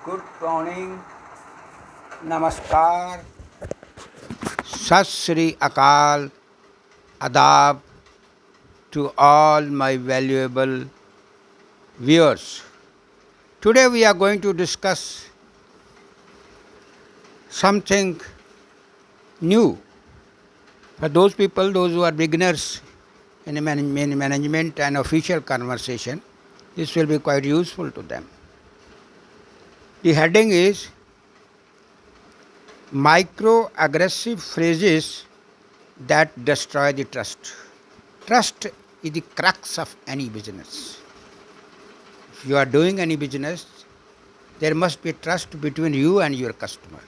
Good morning, नमस्कार, सत श्री अकाल, आदाब to all my valuable viewers. Today we are going to discuss something new for those people, those who are beginners in management and official conversation. This will be quite useful to them. The heading is micro-aggressive phrases that destroy the trust. Trust is the crux of any business. If you are doing any business, there must be trust between you and your customer.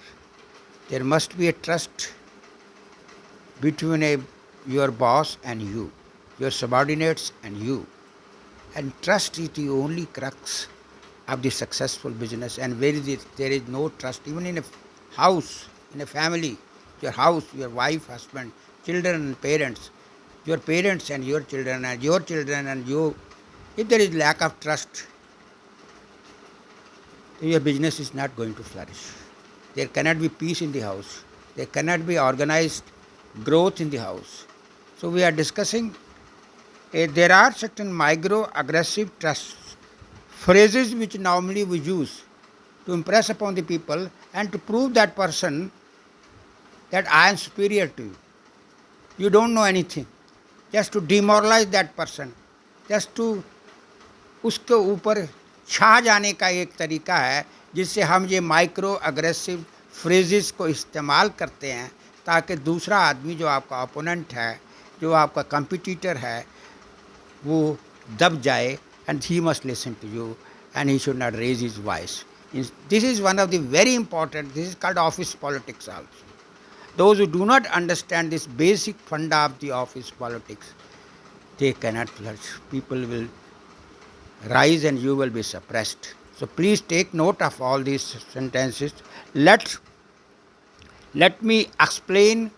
There must be a trust between your boss and you, your subordinates and you. And trust is the only crux of the successful business. And where there is no trust, even in a house, in a family, your house, your wife, husband, children and parents, your parents and your children and you, if there is lack of trust, your business is not going to flourish. There cannot be peace in the house. There cannot be organized growth in the house. So we are discussing, there are certain micro-aggressive trust phrases which normally we use to impress upon the people and to prove that person that I am superior to you. You don't know anything. Just to demoralize that person. Just to उसके ऊपर छा जाने का एक तरीका है जिससे हम ये माइक्रो अग्रेसिव फ्रेजेस को इस्तेमाल करते हैं ताकि दूसरा आदमी जो आपका ओपोनेंट है, जो आपका कंपटीटर है, वो दब जाए and he must listen to you and he should not raise his voice. This is one of the very important, this is called office politics also. Those who do not understand this basic funda of the office politics, they cannot flourish. People will rise and you will be suppressed. So please take note of all these sentences. Let me explain.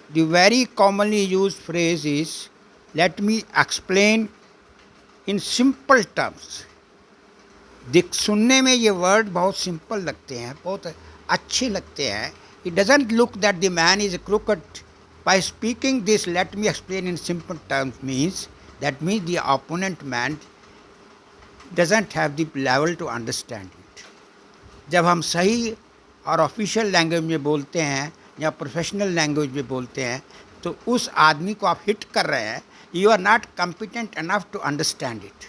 The very commonly used phrase is, let me explain in simple terms. सुनने में ये word बहुत simple लगते हैं, बहुत अच्छे लगते हैं. It doesn't look that the man is crooked. By speaking this, let me explain in simple terms means the opponent man doesn't have the level to understand it. जब हम सही और ऑफिशियल लैंग्वेज में बोलते हैं या प्रोफेशनल लैंग्वेज में बोलते हैं तो उस आदमी को आप हिट कर रहे हैं, you are not competent enough to understand it.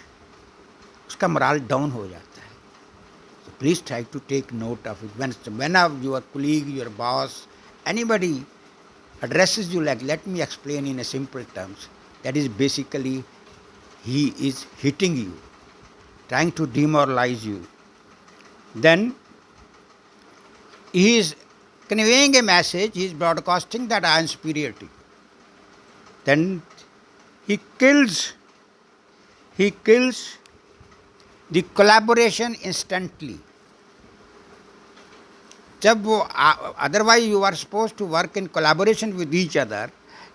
उसका मोरल डाउन हो जाता है. So please try to take note of it. When your colleague, your boss, anybody addresses you like, let me explain in a simple terms, that is basically he is hitting you, trying to demoralize you. Then he is conveying a message, he is broadcasting that I am superior to you. Then he kills the collaboration instantly. जब वो otherwise you are suppose to work in collaboration with each other,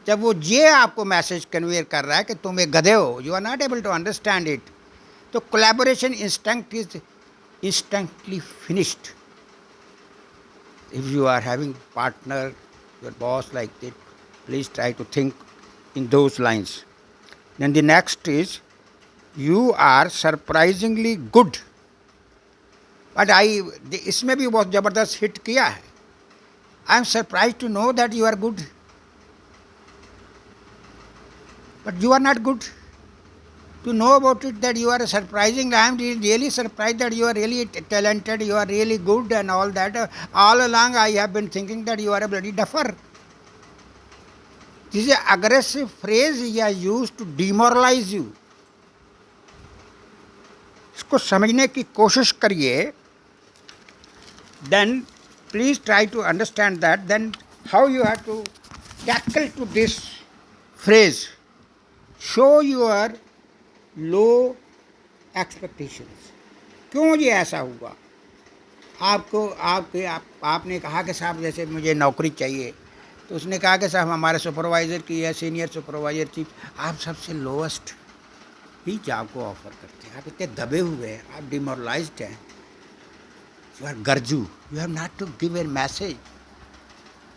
जब वो ये आपको message convey कर रहा है कि तुम एक गधे हो, you are not able to understand it, तो collaboration instinct is instantly finished. If you are having partner, your boss like that, please try to think in those lines. Then the next is, you are surprisingly good. But इसमें भी बहुत ज़बरदस्त hit किया है. I am surprise to know that you are good, but you are not good. To know about it that you are surprising, I am really surprised that you are really talented, you are really good and all that. All along I have been thinking that you are a bloody duffer. This is an aggressive phrase he has used to demoralize you. इसको समझने की कोशिश करिए. Then please try to understand that. Then how you have to tackle to this phrase. Show your low expectations. क्यों ये ऐसा हुआ? आपने कहा कि साहब जैसे मुझे नौकरी चाहिए, तो उसने कहा कि साहब हमारे सुपरवाइज़र की है, सीनियर सुपरवाइज़र चीफ, आप सबसे लोएस्ट ही जॉब को ऑफ़र करते हैं. आप इतने दबे हुए हैं, आप डिमोरलाइज्ड हैं, You are garju. You have not to give a message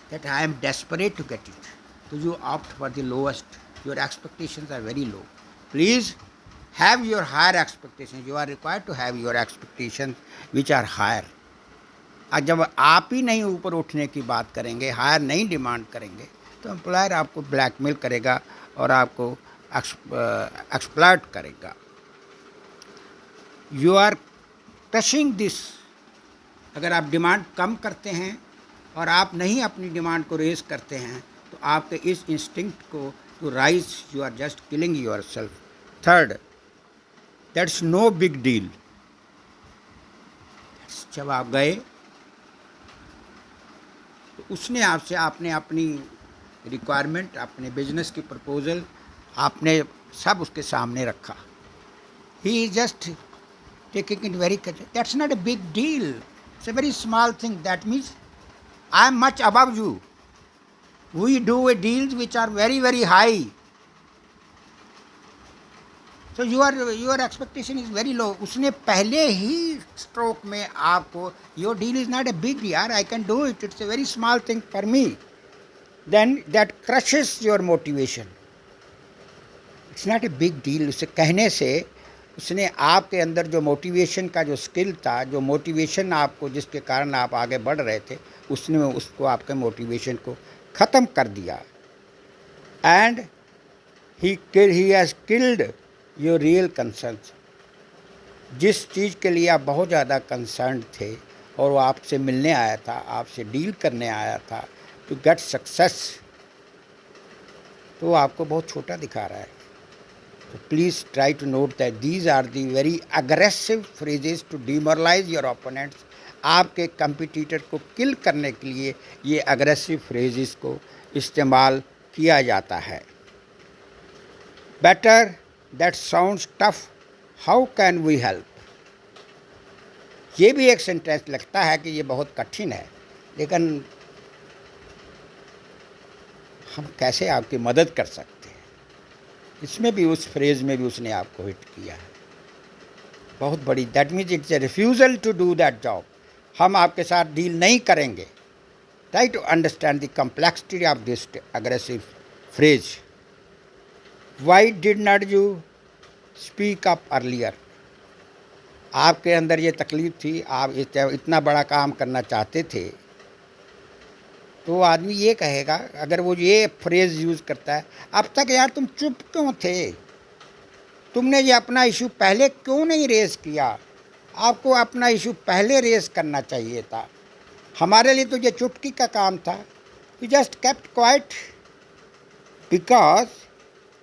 that I am desperate to get it. So you opt for the lowest. Your expectations are very low. Please have your higher expectations. You are required to have your expectations which are higher. और जब आप ही नहीं ऊपर उठने की बात करेंगे, higher नहीं डिमांड करेंगे, तो एम्प्लॉयर आपको ब्लैकमेल करेगा और आपको एक्सप्लॉइट करेगा. You are crushing this. अगर आप डिमांड कम करते हैं और आप नहीं अपनी डिमांड को रेज करते हैं, तो आपके इस इंस्टिंक्ट को to rise, you are just killing your self. Third, that's no big deal. जब आप गए तो उसने आपसे, आपने अपनी रिक्वायरमेंट, अपने बिजनेस की प्रपोजल आपने सब उसके सामने रखा. He is just taking it very, that's not a big deal. It's a very small thing. That means I am much above you. We do a deals which are very very high. तो your expectation is very low. उसने पहले ही stroke में आपको, your deal is not a big, यार I can do it, it's a very small thing for me. Then that crushes your motivation. It's not a big deal. उसे कहने से उसने आपके अंदर जो मोटिवेशन का जो स्किल था, जो मोटिवेशन आपको, जिसके कारण आप आगे बढ़ रहे थे, उसने उसको, आपके मोटिवेशन को ख़त्म कर दिया. And he has killed your real concerns. जिस चीज़ के लिए आप बहुत ज़्यादा कंसर्न थे और वो आपसे मिलने आया था, आपसे डील करने आया था टू गेट सक्सेस, तो वो आपको बहुत छोटा दिखा रहा है. तो please try to note that these are the very aggressive phrases to demoralise your opponents. आपके कंपिटिटर को किल करने के लिए ये अग्रेसिव फ्रेजेस को इस्तेमाल किया जाता है. Better, that sounds tough, how can we help. ये भी एक सेंटेंस लगता है कि ये बहुत कठिन है, लेकिन हम कैसे आपकी मदद कर सकते हैं. इसमें भी, उस फ्रेज में भी उसने आपको हिट किया है. बहुत बड़ी, that means it's a refusal to do that job. हम आपके साथ डील नहीं करेंगे. Try to understand the complexity of this aggressive phrase. Why did not you speak up earlier. आपके अंदर ये तकलीफ़ थी, आप इतना बड़ा काम करना चाहते थे, तो आदमी ये कहेगा, अगर वो ये फ्रेज़ यूज़ करता है, अब तक यार तुम चुप क्यों थे, तुमने ये अपना इशू पहले क्यों नहीं रेज़ किया, आपको अपना इशू पहले रेज़ करना चाहिए था, हमारे लिए तो ये चुटकी का काम था. You just kept quiet because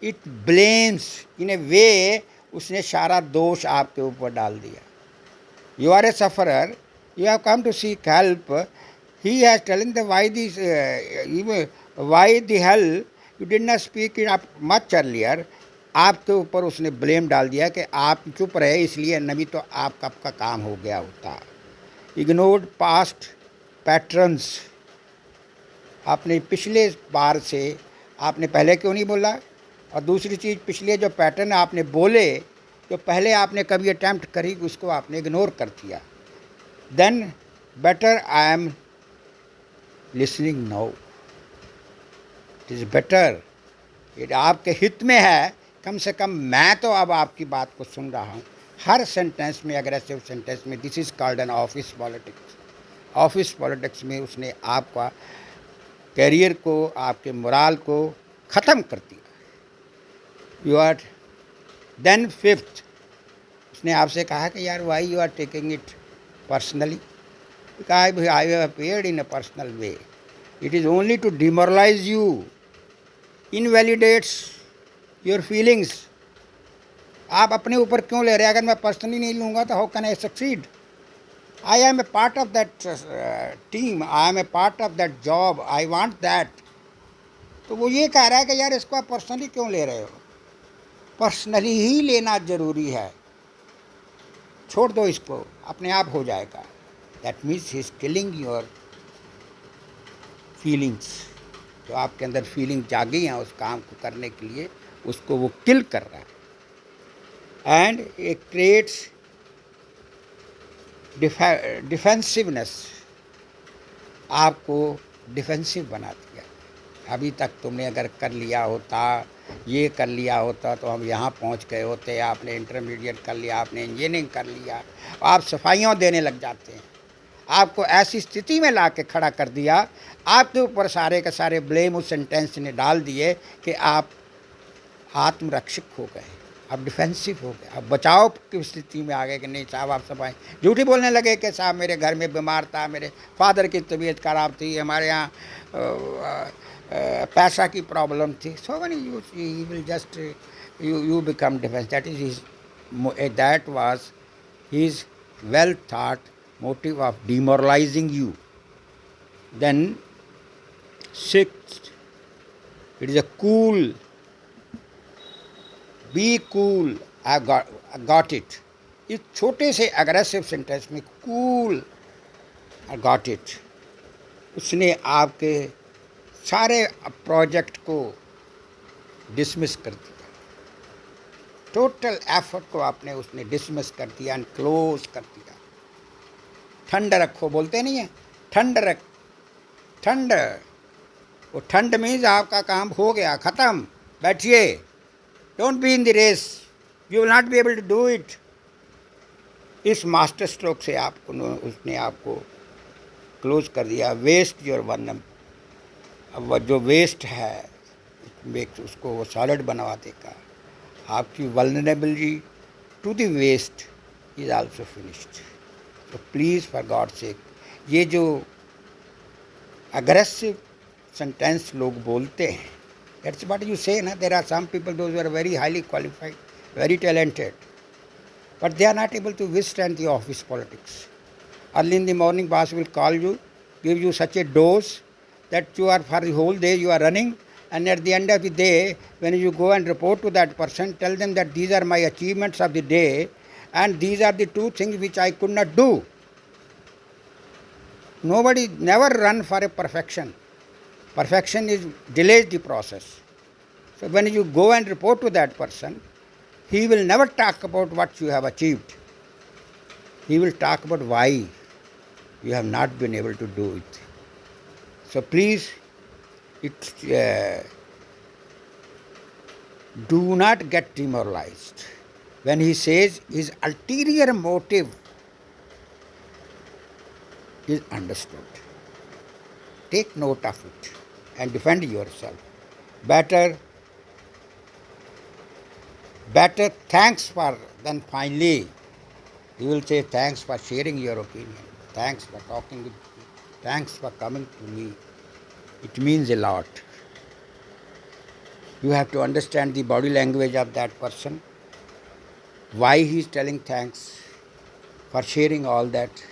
it blames in a way. उसने सारा दोष आपके ऊपर डाल दिया. You are a sufferer, you have come to seek help. He has telling the why the hell you did not speak in up much earlier. आपके ऊपर उसने ब्लेम डाल दिया कि आप चुप रहे, इसलिए नहीं तो आपका काम हो गया होता. Ignored past patterns. आपने पिछले बार से आपने पहले क्यों नहीं बोला. और दूसरी चीज़, पिछले जो पैटर्न आपने बोले, जो पहले आपने कभी अटैम्प्ट करी, उसको आपने इग्नोर कर दिया. Then better I am listening now. It is better, ये आपके हित में है, कम से कम मैं तो अब आपकी बात को सुन रहा हूँ. हर सेंटेंस में, अग्रेसिव सेंटेंस में, this is called an office politics. Office politics में उसने आपका कैरियर को, आपके मोराल को ख़त्म कर दिया. यू आर देन फिफ्थ, उसने आपसे कहा कि यार why you are taking it personally. I have appeared in a personal way. It is only to demoralise you, invalidates your feelings. आप अपने ऊपर क्यों ले रहे हैं. अगर मैं पर्सनली नहीं लूँगा तो how can I succeed. I am a part of that team, I am a part of that job, I want that. तो वो ये कह रहा है कि यार इसको आप पर्सनली क्यों ले रहे हो. पर्सनली ही लेना ज़रूरी है, छोड़ दो इसको, अपने आप हो जाएगा. That means he is killing your feelings. जो आपके अंदर फीलिंग जागी हैं उस काम को करने के लिए, उसको वो किल कर रहा है. एंड इट क्रिएट्स डिफेंसिवनेस आपको डिफेंसिव बना दिया। अभी तक तुमने अगर कर लिया होता, ये कर लिया होता तो हम यहाँ पहुँच गए होते, आपने इंटरमीडिएट कर लिया, आपने इंजीनियरिंग कर लिया, आप सफाइयाँ देने लग जाते हैं। आपको ऐसी स्थिति में ला के खड़ा कर दिया, आपके ऊपर सारे के सारे ब्लेम उस सेंटेंस ने डाल दिए कि आप आत्मरक्षक हो गए, अब डिफेंसिव हो गए, अब बचाव की स्थिति में आ गए कि नहीं साहब आप सफाई। झूठी बोलने लगे कि साहब मेरे घर में बीमार था, मेरे फादर की तबीयत खराब थी, हमारे यहाँ पैसा की प्रॉब्लम थी। So many you will just you become defense. That is his, that was his well thought motive of demoralizing you. Then sixth, it is a cool, be cool. I got it. इस छोटे से aggressive sentence में cool, I got it, उसने आपके सारे project को dismiss कर दिया। टोटल एफर्ट को आपने उसने डिसमिस कर दिया एंड क्लोज कर दिया। ठंड रखो बोलते नहीं है, ठंड रख, ठंड, वो ठंड मीन्स आपका काम हो गया, ख़त्म, बैठिए, don't be in the race, you will not be able to do it. इस मास्टर स्ट्रोक से आपको उसने आपको क्लोज कर दिया। वेस्ट योर वन, अब जो वेस्ट है उसको वो सॉलिड बनवा देगा। आपकी vulnerability to the West is also finished. तो प्लीज़ फॉर गॉड सेक, ये जो अग्रेसिव सेंटेंस लोग बोलते हैं, दैट्स व्हाट यू से ना, there are some people those who are very highly qualified, very talented, but they are not able to withstand the office politics. Early in the morning, boss will call you, give you such a dose that you are for the whole day you are running, and at the end of the day, when you go and report to that person, tell them that these are my achievements of the day, and these are the two things which I could not do. Nobody never run for a perfection. Perfection is delays the process. So when you go and report to that person, he will never talk about what you have achieved. He will talk about why you have not been able to do it. So please, do not get demoralized. When he says his ulterior motive is understood, take note of it and defend yourself. Better thanks for, then finally you will say thanks for sharing your opinion, thanks for talking with me, thanks for coming to me. It means a lot. You have to understand the body language of that person, why he is telling thanks for sharing all that,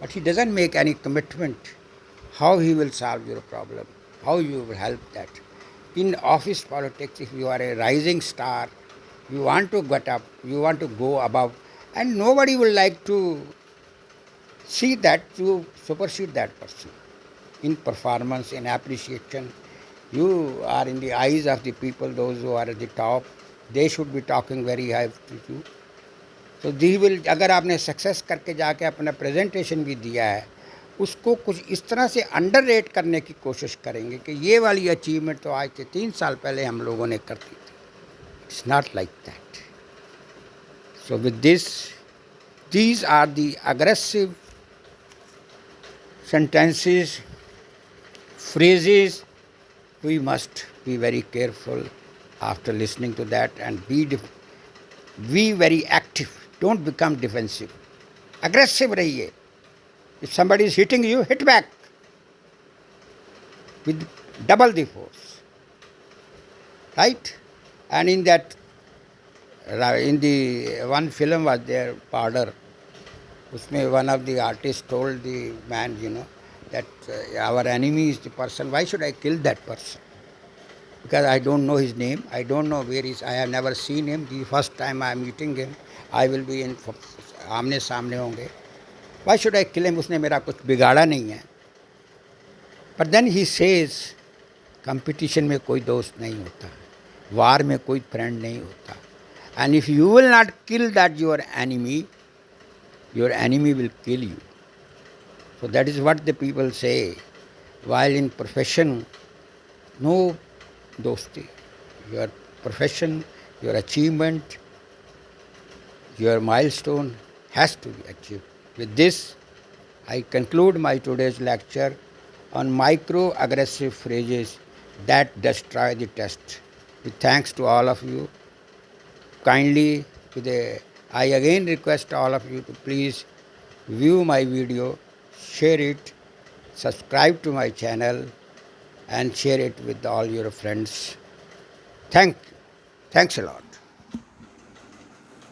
but he doesn't make any commitment how he will solve your problem, how you will help that. In office politics, if you are a rising star, you want to get up, you want to go above, and nobody will like to see that you supersede that person. In performance, in appreciation, you are in the eyes of the people, those who are at the top, they should be talking very high to you. So they will, अगर आपने success करके जाके अपना presentation भी दिया है, उसको कुछ इस तरह से अंडर रेट करने की कोशिश करेंगे कि ये वाली अचीवमेंट तो आज से 3 साल पहले हम लोगों ने कर दी थी। It's not like that. So with this, these are the aggressive sentences, phrases. We must be very careful after listening to that and be very active. Don't become defensive. Aggressive rahiye. If somebody is hitting you, hit back with double the force. Right? And in that, in the one film was there, Powder, usme one of the artists told the man, that our enemy is the person, why should I kill that person? Because I don't know his name, I don't know where he is, I have never seen him, the first time I am meeting him, I will be in आमने सामने होंगे, why should I kill him? उसने मेरा कुछ बिगाड़ा नहीं है. But then he says, competition में कोई दोस्त नहीं होता, वार में कोई फ्रेंड नहीं होता, and if you will not kill that your enemy, your enemy will kill you. So that is what the people say. While in profession, no dosti. Your profession, your achievement, your milestone has to be achieved. With this, I conclude my today's lecture on microaggressive phrases that destroy the test. With thanks to all of you, kindly, I again request all of you to please view my video, share it, subscribe to my channel, and share it with all your friends. Thanks a lot.